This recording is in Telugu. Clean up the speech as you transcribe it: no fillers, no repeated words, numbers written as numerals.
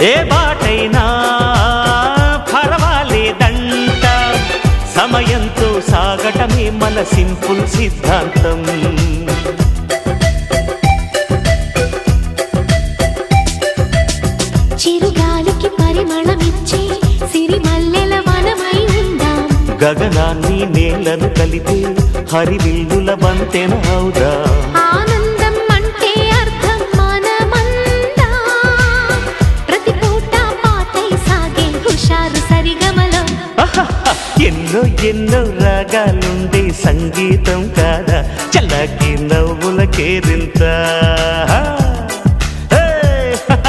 ఏ బాటైనా పర్వాలేదంట, సమయంతో సాగటమే మన సింపుల్ సిద్ధాంతం. చిరుగాలికి పరిమళమిచ్చే సిరిమల్లెల వనమై ఉందాం, గగనాన్ని నేలను కలిపే హరివిల్లుల వంతెన అవుదాం. ఆనందం అంటే అర్థం మనమందా, ప్రతి పూట పాతై సాగే హుషారు సరిగమలో. ఎన్నో ఎన్నో రాగాలుండే సంగీతం కాదా, చల్లకి నవ్వుల కేరింత.